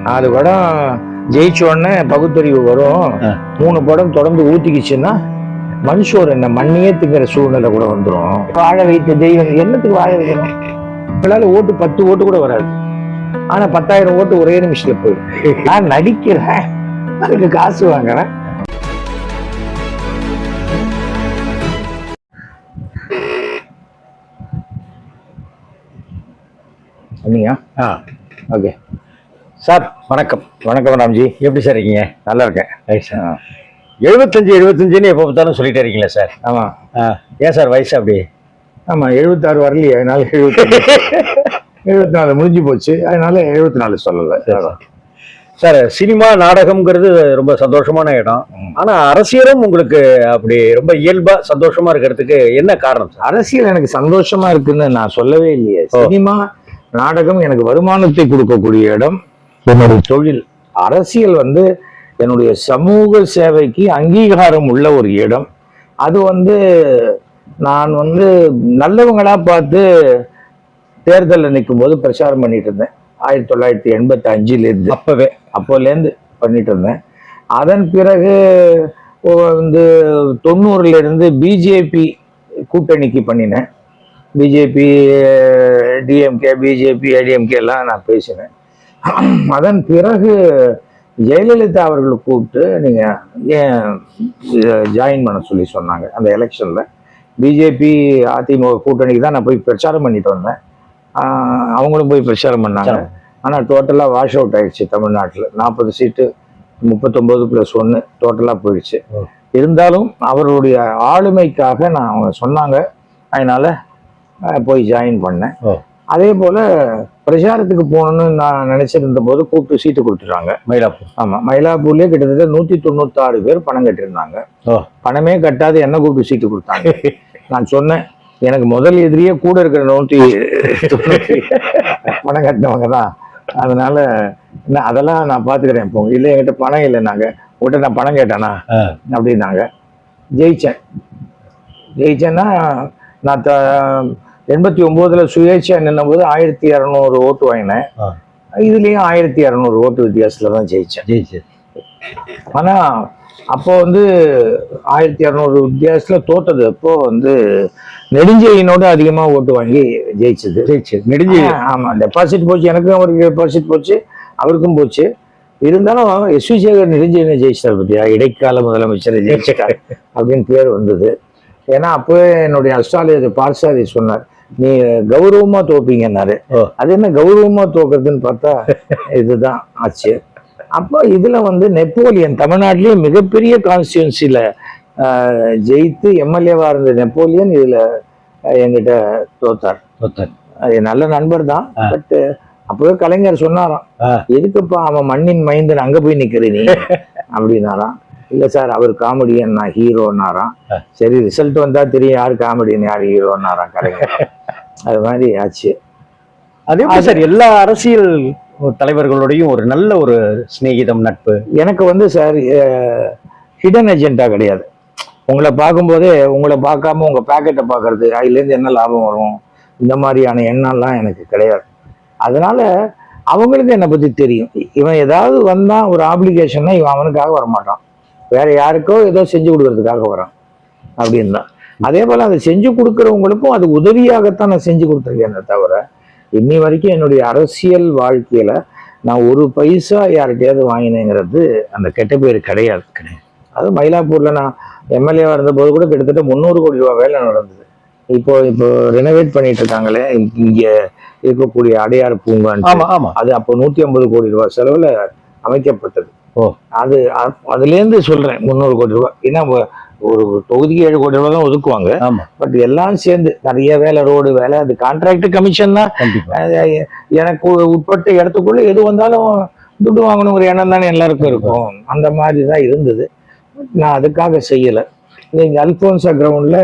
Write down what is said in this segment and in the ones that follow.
4 படம் ஜெயிச்ச உடனே பகுத்தறிவு வரும். 3 படம் தொடர்ந்து ஊத்திக்கிச்சுன்னா மனுஷோர் என்ன மண்ணையே திங்கிற சூழ்நிலை கூட வந்துடும். வாழ வைத்த தெய்வம் என்னத்துக்கு வாழ வைக்கணும்? உங்களால ஓட்டு 10 ஓட்டு கூட வராது. ஆனா 10,000 ஓட்டு ஒரே நிமிஷத்துல போயிடும். நான் நடிக்கிறேன், அதுக்கு காசு வாங்குறேன். நீங்க ஓகே சார், வணக்கம். வணக்கம் ராம்ஜி, எப்படி சார் இருக்கீங்க? நல்லா இருக்கேன். 75 எப்போ பார்த்தாலும் சொல்லிட்டே இருக்கீங்களா சார்? ஆமா. ஏன் சார் வயசு அப்படி? ஆமா, 76 வரலையே, அதனால 74 முடிஞ்சு போச்சு, அதனால 74 சொல்லலை சார். சினிமா நாடகம்ங்கிறது ரொம்ப சந்தோஷமான இடம். ஆனா அரசியலும் உங்களுக்கு அப்படி ரொம்ப இயல்பா சந்தோஷமா இருக்கிறதுக்கு என்ன காரணம் சார்? அரசியல் எனக்கு சந்தோஷமா இருக்குன்னு நான் சொல்லவே இல்லையே. சினிமா நாடகம் எனக்கு வருமானத்தை கொடுக்கக்கூடிய இடம், என்னுடைய தொழில். அரசியல் என்னுடைய சமூக சேவைக்கு அங்கீகாரம் உள்ள ஒரு இடம். அது நான் நல்லவங்களா பார்த்து தேர்தலில் நிற்கும் போது பிரச்சாரம் பண்ணிட்டு இருந்தேன். 1985 அப்போலேருந்து பண்ணிட்டு இருந்தேன். அதன் பிறகு 90 பிஜேபி கூட்டணிக்கு பண்ணினேன். பிஜேபி, டிஎம்கே, பிஜேபி, ஏடிஎம்கே எல்லாம் நான் பேசினேன். அதன் பிறகு ஜெயலலிதா அவர்களை கூப்பிட்டு நீங்க ஏன் ஜாயின் பண்ண சொல்லி சொன்னாங்க. அந்த எலெக்ஷன்ல பிஜேபி அதிமுக கூட்டணிக்கு தான் நான் போய் பிரச்சாரம் பண்ணிட்டு வந்தேன். அவங்களும் போய் பிரச்சாரம் பண்ணாங்க. ஆனால் டோட்டலாக வாஷ் அவுட் ஆயிடுச்சு. தமிழ்நாட்டில் 40 சீட்டு 39+1 டோட்டலாக போயிடுச்சு. இருந்தாலும் அவருடைய ஆளுமைக்காக அவங்க சொன்னாங்க, அதனால போய் ஜாயின் பண்ணேன். அதே போல பிரச்சாரத்துக்கு போகணும்னு நான் நினைச்சிருந்த போது கூப்பிட்டு சீட்டு கொடுத்துட்டாங்க மயிலாப்பூர். ஆமா, மயிலாப்பூர்லயே கிட்டத்தட்ட 196 பேர் பணம் கட்டிருந்தாங்க. பணமே கட்டாது என்ன கூப்பிட்டு சீட்டு கொடுத்தாங்க. நான் சொன்னேன், எனக்கு முதல் எதிரியே கூட இருக்கிற 190 பணம் கட்டினவங்க தான். அதனால அதெல்லாம் நான் பாத்துக்கிறேன். இப்போ இல்லை, என்கிட்ட பணம் இல்லைன்னாங்க. உங்கள்கிட்ட நான் பணம் கேட்டேனா அப்படின்னாங்க. ஜெயிச்சேன்னா நான் 89 சுயேட்சையா நின்ன போது 1200 ஓட்டு வாங்கினேன். இதுலயும் 1200 ஓட்டு வித்தியாசத்துல தான் ஜெயிச்சேன். ஆனா அப்போ 1200 வித்தியாசத்துல தோத்தது. அப்போ நெடுஞ்செழியனோட அதிகமா ஓட்டு வாங்கி ஜெயிச்சது. நெடுஞ்செழியன், ஆமா, டெபாசிட் போச்சு. எனக்கும் அவருக்கு டெபாசிட் போச்சு, அவருக்கும் போச்சு. இருந்தாலும் எஸ் வி சேகர் நெடுஞ்செழியனை ஜெயிச்சார் பத்தியா, இடைக்கால முதலமைச்சரை ஜெயிச்சிட்டார் அப்படின்னு பேர் வந்தது. ஏன்னா அப்பவே என்னுடைய அஸ்ட்ராலஜர் பார்சாதி சொன்னார், நீ கௌரவமா தோப்பீங்கன்னாரு. அது என்ன கௌரவமா தோக்குறதுன்னு பார்த்தா இதுதான் ஆச்சு. அப்போ இதுல நெப்போலியன் தமிழ்நாட்டிலேயே மிகப்பெரிய கான்ஸ்டியூன்சில ஜெயித்து எம்எல்ஏவா இருந்த நெப்போலியன் இதுல என்கிட்ட தோத்தார். அது நல்ல நண்பர் தான். பட் அப்பவே கலைஞர் சொன்னாராம், எதுக்குப்பா அவன் மண்ணின் மைந்தன் அங்க போய் நிக்கிற நீ அப்படின்னாராம். இல்ல சார், அவர் காமெடியன், நான் ஹீரோன்னாராம். சரி, ரிசல்ட் வந்தா தெரியும் யாரு காமெடியன் யாரு ஹீரோன்னாராம் கலைஞர். அது மாதிரி ஆச்சு. அதே மாதிரி சார், எல்லா அரசியல் தலைவர்களோடையும் ஒரு நல்ல ஒரு சிநேகிதம், நட்பு. எனக்கு சார் ஹிடன் அஜெண்டா கிடையாது. உங்களை பார்க்கும்போதே உங்களை பார்க்காம உங்க பேக்கெட்டை பார்க்கறது, அதுலேருந்து என்ன லாபம் வரும், இந்த மாதிரியான எண்ணம்லாம் எனக்கு கிடையாது. அதனால அவங்களுக்கு என்னை பத்தி தெரியும். இவன் ஏதாவது வந்தா ஒரு ஆப்ளிகேஷன்னா இவன் அவனுக்காக வரமாட்டான், வேற யாருக்கோ ஏதோ செஞ்சு கொடுக்கறதுக்காக வரான் அப்படின்னு தான். அதே போல அதை செஞ்சு கொடுக்குறவங்களுக்கும் அது உதவியாகத்தான் நான் செஞ்சு கொடுத்துருக்கேன். தவிர இன்னி வரைக்கும் என்னுடைய அரசியல் வாழ்க்கையில நான் ஒரு பைசா யார்கிட்டயாவது வாங்கினேங்கிறது அந்த கெட்ட பேர் கிடையாது. அது மயிலாப்பூர்ல நான் எம்எல்ஏவா இருந்த போது கூட கிட்டத்தட்ட 300 கோடி ரூபாய் வேலை நடந்தது. இப்போ ரெனோவேட் பண்ணிட்டு இருக்காங்களே இங்க இருக்கக்கூடிய அடையாறு பூங்கான்னு, அது அப்போ 150 கோடி ரூபாய் செலவுல அமைக்கப்பட்டது. அதுலேருந்து சொல்றேன் 300 கோடி ரூபாய். ஏன்னா ஒரு தொகுதிக்கு 7 கோடி ரூபாய் தான் ஒதுக்குவாங்க. பட் எல்லாம் சேர்ந்து நிறைய வேலை, ரோடு வேலை, அது கான்ட்ராக்ட் கமிஷன் தான். எனக்கு உட்பட்ட இடத்துக்குள்ள எது வந்தாலும் துட்டு வாங்கணுங்கிற எண்ணம் தானே எல்லாருக்கும் இருக்கும். அந்த மாதிரி தான் இருந்தது. நான் அதுக்காக செய்யலை. நீங்க அல்போன்சா கிரவுண்ட்ல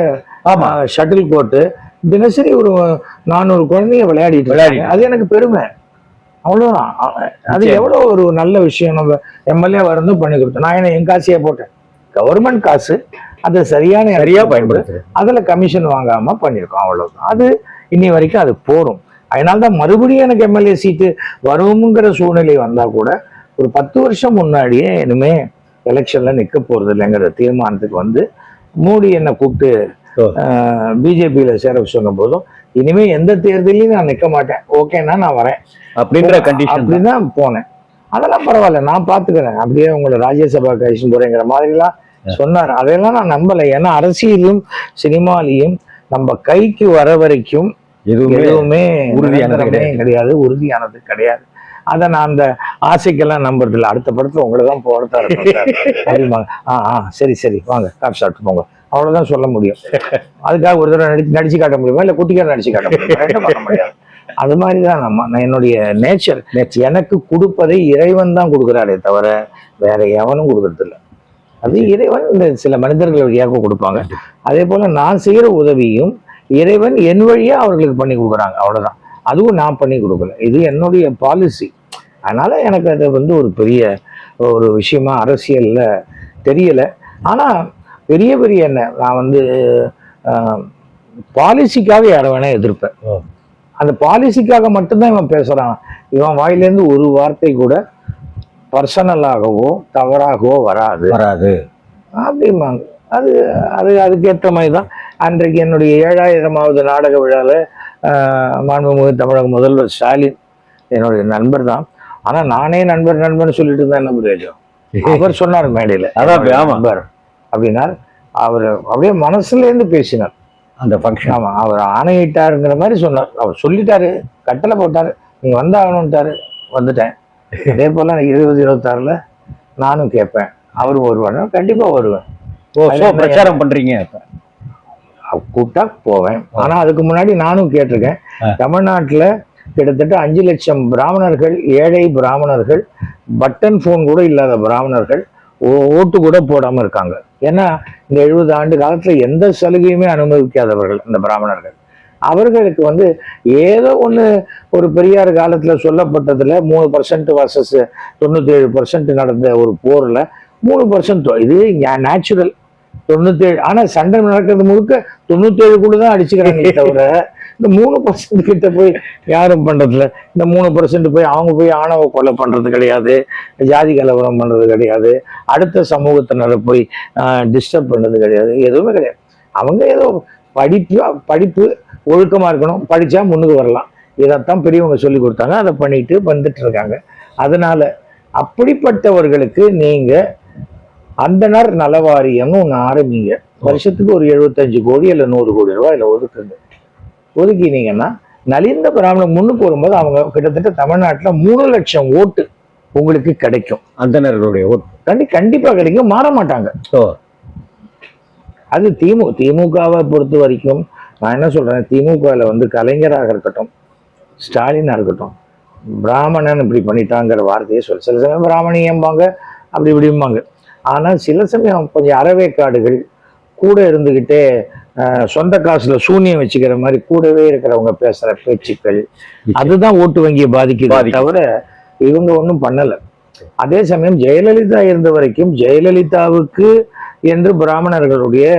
ஷட்டில் கோர்ட்டு தினசரி ஒரு 400 குழந்தைங்க விளையாடிட்டு, அது எனக்கு பெருமை. அவ்வளவுதான். அது எவ்வளவு ஒரு நல்ல விஷயம். நம்ம எம்எல்ஏ வரணும் பண்ணி கொடுத்தோம். நான் என் காசையே போட்டேன், கவர்மெண்ட் காசு, அதை சரியா பயன்படுத்து, அதுல கமிஷன் வாங்காம பண்ணிருக்கோம். அவ்வளவுதான். அது இன்னி வரைக்கும் அது போறோம். அதனால்தான் மறுபடியும் எனக்கு எம்எல்ஏ சீட்டு வருங்கிற சூழ்நிலை வந்தா கூட ஒரு 10 வருஷம் முன்னாடியே இனிமே எலெக்ஷன்ல நிக்க போறது இல்லைங்கிற தீர்மானத்துக்கு வந்து மோடி என்னை கூப்பிட்டு ஓ. பிஜேபியில சேர சொன்ன போதும் இனிமே எந்த தேர்தலையும் நான் நிக்க மாட்டேன், ஓகேன்னா நான் வரேன் அப்படின்ற கண்டிஷன் அப்படிதான் போனேன். அதெல்லாம் பரவாயில்ல, நான் பாத்துக்கிறேன், அப்படியே உங்களை ராஜ்யசபா கழிச்சு போறேங்கிற மாதிரிலாம் சொன்னார். அதையெல்லாம் நான் நம்பலை. ஏன்னா அரசியலும் சினிமாலையும் நம்ம கைக்கு வர வரைக்கும் எதுவுமே உறுதியானது கிடையாது, உறுதியானது கிடையாது. அதை நான் அந்த ஆசைக்கெல்லாம் நம்புறது இல்லை. அடுத்த படத்துல உங்களை தான் போடுறாரு அப்படிம்பாங்க. சரி சரி வாங்க காஃபி சாப்பிட்டு போங்க, அவ்வளவுதான் சொல்ல முடியும். அதுக்காக ஒரு தடவை நடிச்சு காட்ட முடியுமா, இல்ல குட்டிக்கார நடிச்சு காட்ட முடியுமா? என்ன பண்ண முடியாது. அது மாதிரிதான் நான் என்னுடைய நேச்சர். எனக்கு கொடுப்பதை இறைவன் தான் கொடுக்குறாரே தவிர வேற எவனும் கொடுக்கறது இல்லை. அது இறைவன் இந்த சில மனிதர்கள் வழியாக கொடுப்பாங்க. அதே போல நான் செய்யற உதவியும் இறைவன் என் வழியா அவர்களுக்கு பண்ணி கொடுக்குறாங்க, அவ்வளவுதான். அதுவும் நான் பண்ணி கொடுக்கல, இது என்னுடைய பாலிசி. அதனால எனக்கு அது வந்து ஒரு பெரிய ஒரு விஷயமா அரசியல்ல தெரியல. ஆனா பெரிய பெரிய என்ன நான் வந்து பாலிசிக்காக யாரை வேணா எதிர்ப்பேன். அந்த பாலிசிக்காக மட்டும்தான் இவன் பேசுறான். இவன் வாயிலேருந்து ஒரு வார்த்தை கூட பர்சனலாகவோ தவறாகவோ வராது அப்படிம்பாங்க. அது அது அதுக்கேற்ற மாதிரி தான். அன்றைக்கு என்னுடைய 7000வது நாடக விழாவில் மாண்புமிகு தமிழக முதல்வர் ஸ்டாலின் என்னுடைய நண்பர் தான். ஆனா நானே நண்பர்னு சொல்லிட்டு இருந்தா என்ன பிரயோஜனம்? அவர் சொன்னார் மேடையில நண்பர் அப்படின்னார். அவர் அப்படியே மனசுல இருந்து பேசினார் அந்த ஃபங்க்ஷன். ஆமா, அவர் ஆணையிட்டாருங்கிற மாதிரி சொன்னார். அவர் சொல்லிட்டாரு, கட்டளை போட்டாரு, நீங்க வந்தாகணும்ட்டாரு, வந்துட்டேன். அதே போல 2026 நானும் கேட்பேன், அவரும் வருவாரு, கண்டிப்பா வருவேன். பிரச்சாரம் பண்றீங்க, கூப்பிட்டா போவேன். ஆனா அதுக்கு முன்னாடி நானும் கேட்டிருக்கேன். தமிழ்நாட்டுல கிட்டத்தட்ட 5 லட்சம் பிராமணர்கள், ஏழை பிராமணர்கள், பட்டன் போன் கூட இல்லாத பிராமணர்கள் ஓட்டு கூட போடாம இருக்காங்க. ஏன்னா இந்த 70 ஆண்டு காலத்துல எந்த சலுகையுமே அனுமதிக்காதவர்கள் இந்த பிராமணர்கள். அவர்களுக்கு வந்து ஏதோ ஒண்ணு ஒரு பெரியார் காலத்துல சொல்லப்பட்டதுல 3% வர்சஸ் 97% நடந்த ஒரு போர்ல 3% இது நேச்சுரல் 97. ஆனா சண்டை நடக்கிறது முழுக்க 97 தான் அடிச்சுக்கிறாங்க தவிர இந்த 3% கிட்ட போய் யாரும் பண்றதுல. இந்த 3% போய் அவங்க போய் ஆணவ கொலை பண்றது கிடையாது, ஜாதி கலவரம் பண்றது கிடையாது, அடுத்த சமூகத்தினரை போய் டிஸ்டர்ப் பண்றது கிடையாது, எதுவுமே கிடையாது. அவங்க ஏதோ படிப்பு ஒழுக்கமா இருக்கணும், படிச்சா முன்னுக்கு வரலாம், இதைத்தான் பெரியவங்க சொல்லி கொடுத்தாங்க, அதை பண்ணிட்டு வந்துட்டு இருக்காங்க. அதனால அப்படிப்பட்டவர்களுக்கு நீங்க அந்தனர் நலவாரியம்னு ஒன்று ஆரம்பிங்க. வருஷத்துக்கு ஒரு 75 கோடி இல்லை 100 கோடி ரூபாய் இல்லை ஒதுக்கினீங்கன்னா நலிந்த பிராமணன் முன்னுக்கு வரும்போது அவங்க கிட்டத்தட்ட தமிழ்நாட்டுல 3 லட்சம் ஓட்டு உங்களுக்கு கிடைக்கும். அந்தனர்களுடைய ஓட்டு கண்டிப்பா கிடைக்கும், மாற மாட்டாங்க. அது திமுகவை பொறுத்த வரைக்கும் நான் என்ன சொல்றேன், திமுகவில் வந்து கலைஞராக இருக்கட்டும், ஸ்டாலினா இருக்கட்டும், பிராமணன் இப்படி பண்ணிட்டாங்கிற வார்த்தையை சில சமயம் பிராமணியம்பாங்க, அப்படி இப்படிம்பாங்க. ஆனா சில சமயம் கொஞ்சம் அறவேக்காடுகள் கூட இருந்துகிட்டே சொந்த காசுல சூன்யம் வச்சுக்கிற மாதிரி கூடவே இருக்கிறவங்க பேசுற பேச்சுக்கள் அதுதான் ஓட்டு வங்கியை பாதிக்குது தவிர இவங்க ஒன்றும் பண்ணல. அதே சமயம் ஜெயலலிதா இருந்த வரைக்கும் ஜெயலலிதாவுக்கு என்று பிராமணர்களுடைய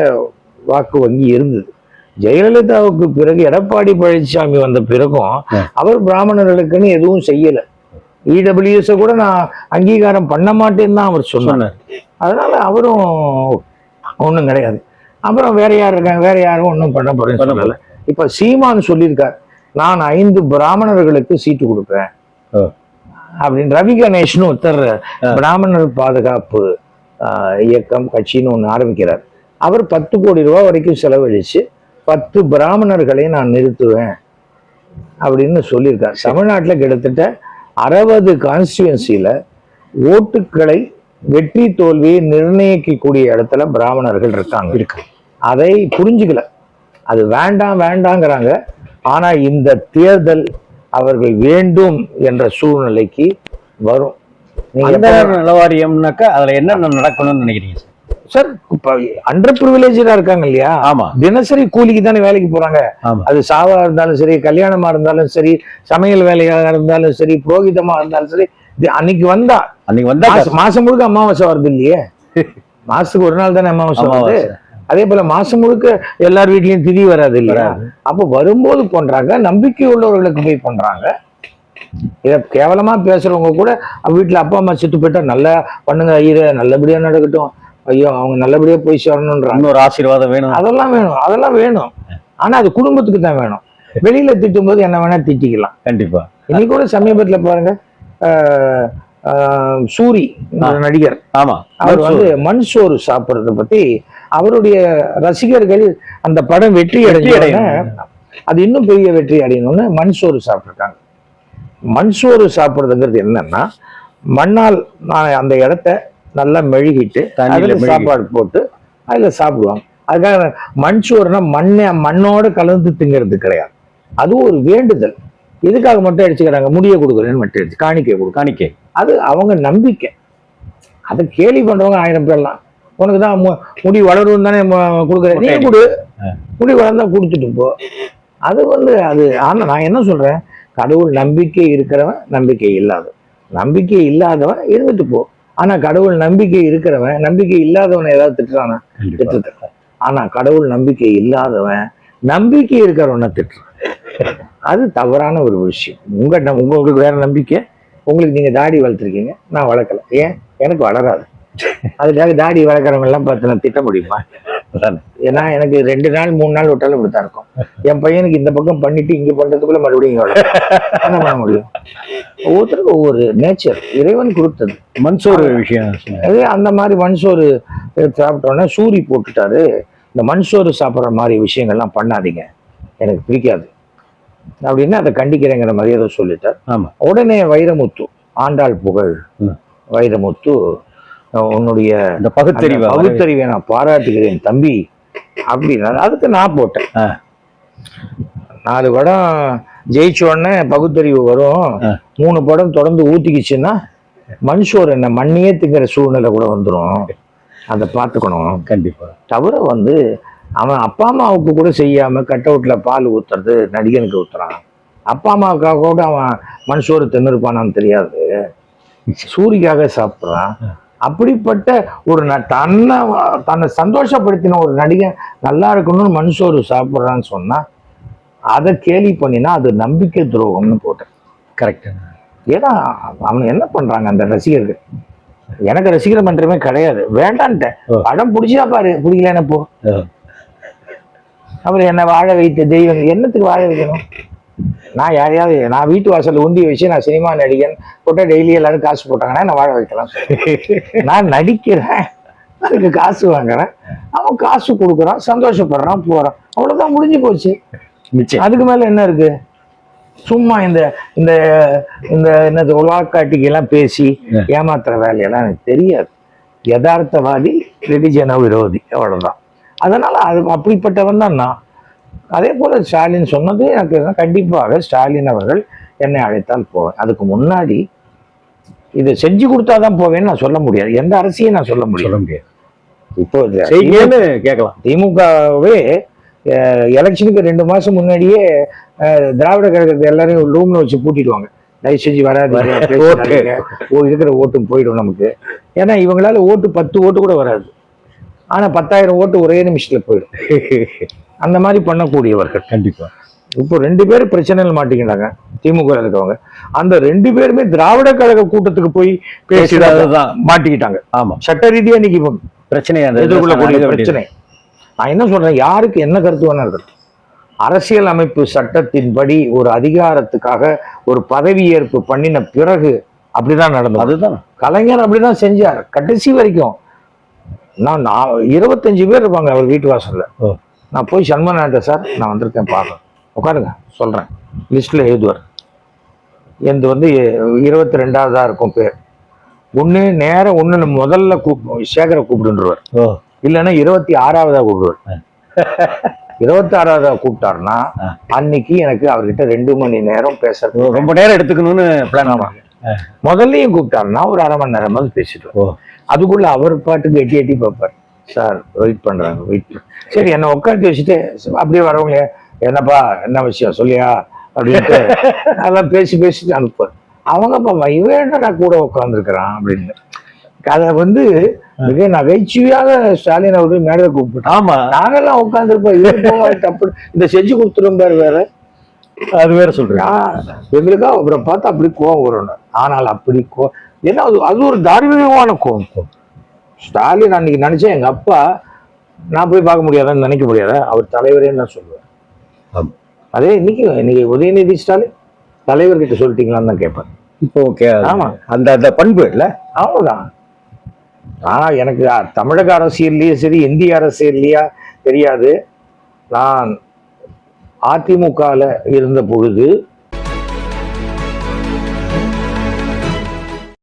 வாக்கு வங்கி இருந்தது. ஜெயலலிதாவுக்கு பிறகு எடப்பாடி பழனிசாமி வந்த பிறகும் அவர் பிராமணர்களுக்குன்னு எதுவும் செய்யல. இடபிள்யூஎஸ் கூட நான் அங்கீகாரம் பண்ண மாட்டேன்னு தான் அவர் சொன்னார். அதனால அவரும் ஒன்றும் கிடையாது. அப்புறம் வேற யார் இருக்காங்க, வேற யாரும் ஒன்றும் பண்ண போறேன்னு சொல்லல. இப்ப சீமான் சொல்லியிருக்கார், நான் 5 பிராமணர்களுக்கு சீட்டு கொடுப்பேன் அப்படின்னு. ரவி கணேஷ்னு ஒருத்தர் பிராமணர் பாதுகாப்பு இயக்கம் கட்சின்னு ஒன்று ஆரம்பிக்கிறார். அவர் 10 கோடி ரூபாய் வரைக்கும் செலவழிச்சு 10 பிராமணர்களை நான் நிறுத்துவேன் அப்படின்னு சொல்லியிருக்கார். தமிழ்நாட்டில் கிட்டத்தட்ட 60 கான்ஸ்டியூன்சியில ஓட்டுக்களை வெற்றி தோல்வியை நிர்ணயிக்கக்கூடிய இடத்துல பிராமணர்கள் இருக்காங்க. அதை புரிஞ்சுக்கல, அது வேண்டாங்கிறாங்க. ஆனா இந்த தேர்தல் அவர்கள் வேண்டும் என்ற சூழ்நிலைக்கு வரும். நலவாரியம்னாக்கா அதுல என்ன நடக்கணும்னு நினைக்கிறீங்க சார்? இப்ப அண்டர் பிரிவிலேஜா இருக்காங்க இல்லையா, ஆமா, தினசரி கூலிக்கு தானே வேலைக்கு போறாங்க. அது சாவா இருந்தாலும் சரி, கல்யாணமா இருந்தாலும் சரி, சமையல் வேலையாக இருந்தாலும் சரி, புரோகிதமா இருந்தாலும் சரி, அன்னைக்கு வந்தா மாசம் முழுக்க அமாவாசை வருது இல்லையே, மாசத்துக்கு ஒரு நாள் தானே அமாவாசை வருது. அதே போல மாசம் முழுக்க எல்லார் வீட்லயும் திதி வராது இல்லையா. அப்ப வரும்போது பண்றாங்க, நம்பிக்கை உள்ளவர்களுக்கு போய் பண்றாங்க. இதை கேவலமா பேசுறவங்க கூட வீட்டுல அப்பா அம்மா செத்து போயிட்டா நல்லா பண்ணுங்க ஐயரே, நல்லபடியா நடக்கட்டும், ஐயோ அவங்க நல்லபடியா போய் சேரணும்ன்றாங்க. இன்னொரு ஆசீர்வாதம் வேணும். அதெல்லாம் வேணும், அதெல்லாம் வேணும். ஆனா அது குடும்பத்துக்கு தான் வேணும். வெளியில திட்டும் போது என்ன வேணா திட்டிக்கலாம். கண்டிப்பா. இன்னைக்கு கூட சமீபத்துல பாருங்க, சூரி நடிகர், ஆமா, அவர் வந்து மண் சோறு சாப்பிடுறத பத்தி அவருடைய ரசிகர்கள் அந்த படம் வெற்றி அடைஞ்ச அது இன்னும் பெரிய வெற்றி அடையணும்னு மண் சோறு சாப்பிட்டுருக்காங்க. மண் சோறு சாப்பிடுறதுங்கிறது என்னன்னா, மண்ணால் அந்த இடத்த நல்லா மெழுகிட்டு அதுல சாப்பாடு போட்டு அதுல சாப்பிடுவாங்க. அதுக்காக மண் சோறுனா மண்ணோட கலந்து திங்கிறது கிடையாது. அது ஒரு வேண்டுதல். எதுக்காக மட்டும் அடிச்சுக்கிறாங்க, முடிய கொடுக்குறேன்னு மட்டும் அடிச்சு காணிக்கை. அது அவங்க நம்பிக்கை. அதை கேலி பண்றவங்க 1000 பேர்லாம். உனக்கு தான் முடி வளரும் தானே கொடுக்குறேன், நீ கொடு, முடி வளர்ந்தா கொடுத்துட்டு போ. அது வந்து அது. ஆனா நான் என்ன சொல்றேன், கடவுள் நம்பிக்கை இருக்கிறவன், நம்பிக்கை இல்லாதவன் இருந்துட்டு போ. ஆனா கடவுள் நம்பிக்கை இருக்கிறவன் நம்பிக்கை இல்லாதவனை ஏதாவது திட்டுறானா? திட்டுறான். ஆனா கடவுள் நம்பிக்கை இல்லாதவன் நம்பிக்கை இருக்கிறவனை திட்டுறான். அது தவறான ஒரு விஷயம். உங்களுக்கு வேற நம்பிக்கை, உங்களுக்கு நீங்க தாடி வளர்த்துருக்கீங்க, நான் வளர்க்கல, ஏன் எனக்கு வளராது. அதுக்காக தாடி வளர்க்குறவங்க எல்லாம் பார்த்து நான் திட்ட முடியுமா? ஏன்னா எனக்கு 2 நாள் 3 நாள் விட்டாலும் இப்படித்தான் இருக்கும். என் பையனுக்கு இந்த பக்கம் பண்ணிட்டு இங்க பண்றதுக்குள்ள மறுபடியும் என்ன பண்ண முடியும்? ஒவ்வொருத்தருக்கும் ஒவ்வொரு நேச்சர் இறைவன் கொடுத்தது. மண்சோறு விஷயம் அந்த மாதிரி மண்சோறு சாப்பிட்டோன்னே சூரி போட்டுட்டாரு. இந்த மண்சோறு சாப்பிட்ற மாதிரி விஷயங்கள்லாம் பண்ணாதீங்க, எனக்கு பிடிக்காது அப்படின்னு அதை கண்டிக்கிறேங்கிற மாதிரி ஏதோ சொல்லிட்டார். ஆமா. உடனே வைரமுத்து, ஆண்டாள் புகழ் வைரமுத்து, உன்னுடைய இந்த பகுத்தறிவை நான் பாராட்டுகிறேன் தம்பி அப்படின்னாரு. அதுக்கு நான் போட்டேன், 4 படம் ஜெயிச்ச உடனே பகுத்தறிவு வரும், 3 படம் தொடர்ந்து ஊத்திக்கிச்சுன்னா மனுஷோர் என்ன மண்ணையே திங்கிற சூழ்நிலை கூட வந்துடும், அதை பார்த்துக்கணும். கண்டிப்பா. தவிர வந்து அவன் அப்பா அம்மாவுக்கு கூட செய்யாம கட் அவுட்ல பால் ஊத்துறது நடிகனுக்கு ஊத்துறான். அப்பா அம்மாவுக்காக கூட அவன் மனுஷோரு தின்னுருப்பானான்னு தெரியாது, சூரிக்காக சாப்பிட்றான். அப்படிப்பட்ட ஒரு தன்னை சந்தோஷப்படுத்தின ஒரு நடிகன் நல்லா இருக்கணும்னு மனுஷோரு சாப்பிட்றான்னு சொன்னா அதை கேலி பண்ணினா அது நம்பிக்கை துரோகம்னு போட்டேன். கரெக்ட். ஏன்னா அவன் என்ன பண்றாங்க அந்த ரசிகர்கள், எனக்கு ரசிகர் மன்றமே கிடையாது, வேண்டான்ட்டேன். படம் பிடிச்சா பாரு, பிடிக்கலன்னு போ. அப்புறம் என்ன வாழ வைத்த தெய்வம், என்னத்துக்கு வாழ வைக்கணும்? நான் யாரையாவது நான் வீட்டு வாசல் உண்டி வச்சு நான் சினிமா நடிகன் போட்டால் டெய்லி எல்லாரும் காசு போட்டாங்கன்னா நான் வாழ வைக்கலாம். நான் நடிக்கிறேன், அதுக்கு காசு வாங்குறேன், அவன் காசு கொடுக்குறான், சந்தோஷப்படுறான், போறான், அவ்வளவுதான், முடிஞ்சு போச்சு. அதுக்கு மேல என்ன இருக்கு? சும்மா இந்த இந்த இந்த என்னது உலகாட்டிக்கு எல்லாம் பேசி ஏமாத்துற வேலையெல்லாம் எனக்கு தெரியாது. யதார்த்தவாதி, ரிலிஜன விரோதி, அவ்வளவுதான். அதனால அது அப்படிப்பட்டவன் தான் நான். அதே போல ஸ்டாலின் சொன்னது எனக்கு கண்டிப்பாக ஸ்டாலின் அவர்கள் என்னை அழைத்தால் போவேன். அதுக்கு முன்னாடி இதை செஞ்சு கொடுத்தாதான் போவேன்னு நான் சொல்ல முடியாது, எந்த அரசியும் நான் சொல்ல முடியாது. இப்போ கேட்கலாம். திமுகவே எலெக்ஷனுக்கு 2 மாசம் முன்னாடியே திராவிட கழகத்தை எல்லாரையும் ரூம்ல வச்சு பூட்டிடுவாங்க, தயவு செஞ்சு வராது, இருக்கிற ஓட்டும் போயிடும் நமக்கு. ஏன்னா இவங்களால ஓட்டு 10 ஓட்டு கூட வராது, ஆனா 10,000 ஓட்டு ஒரே நிமிஷத்துல போயிடும். அந்த மாதிரி பண்ணக்கூடியவர்கள். கண்டிப்பா. இப்போ 2 பேரும் பிரச்சனையில் மாட்டிக்கிட்டாங்க திமுக இருக்கவங்க. அந்த 2 பேருமே திராவிட கழக கூட்டத்துக்கு போய் பேசிதான் மாட்டிக்கிட்டாங்க. ஆமா, சட்ட ரீதியா இன்னைக்கு பிரச்சனை எதிர்கொள்ளக்கூடிய பிரச்சனை. நான் என்ன சொல்றேன், யாருக்கு என்ன கருத்து வேணா இருக்கட்டும், அரசியல் அமைப்பு சட்டத்தின்படி ஒரு அதிகாரத்துக்காக ஒரு பதவி ஏற்பு பண்ணின பிறகு அப்படிதான் நடந்தது. அதுதான் கலைஞர் அப்படிதான் செஞ்சார் கடைசி வரைக்கும். நான் 25 பேர் இருப்பாங்க அவர் வீட்டு வாசல்ல. நான் போய் சண்முகநாத சார் நான் வந்திருக்கேன் பாருங்க, உட்காருங்க சொல்றேன், லிஸ்ட்ல எழுதுவார். எந்த வந்து 22ஆவதா இருக்கும் பேர். ஒண்ணு முதல்ல சேகரை கூப்பிடுவார், இல்லைன்னா 26ஆவதா கூப்பிடுவார். 26ஆவதா கூப்பிட்டாருன்னா அன்னைக்கு எனக்கு அவர்கிட்ட 2 மணி நேரம் பேசுறது, ரொம்ப நேரம் எடுத்துக்கணும்னு பிளான். ஆமா, முதல்லையும் கூப்பிட்டாருன்னா ஒரு 1/2 மணி நேரமாவது பேசிட்டு, அதுக்குள்ள அவர் பாட்டுக்கு எட்டி பார்ப்பார். சார் வெயிட் பண்றாங்க, சரி என்ன உட்காந்து வச்சுட்டு அப்படியே வரவங்க, என்னப்பா என்ன விஷயம் சொல்லியா அப்படின்ட்டு அதெல்லாம் பேசிட்டு அனுப்புவார். அவங்க பாப்பா இவன் என்னடா கூட உட்காந்துருக்கிறான் அப்படின்னு. அதை வந்து மிக நகைச்சுவையாக ஸ்டாலின் அவர்கள் மேடையை கூப்பிட்டு, ஆமா நாங்கெல்லாம் உட்காந்துருப்போம், இவர் தப்பு இந்த செஞ்சு கொடுத்துரும் பாரு வேற. அது வேற சொல்றேன். எங்களுக்கா அவரை பார்த்தா அப்படி கோவம் வரும். ஆனால் அப்படி ஏன்னா அது ஒரு தார்மீகமான கோவம். ஸ்டாலின் அன்னைக்கு நினைச்சேன் எங்க அப்பா நான் போய் பார்க்க முடியாதான்னு நினைக்க முடியாதா, அவர் தலைவரேன்னு நான் சொல்லுவேன். அதே இன்னைக்கு உதயநிதி ஸ்டாலின் தலைவர்கிட்ட சொல்லிட்டீங்களான்னு தான் கேட்பேன். இப்போ ஓகே. ஆமா, அந்த அந்த பண்பு இல்ல, அவ்வளவுதான். ஆனா எனக்கு தமிழக அரசியல்லயே சரி இந்திய அரசியல்லையா தெரியாது. நான் அதிமுகல இருந்த பொழுது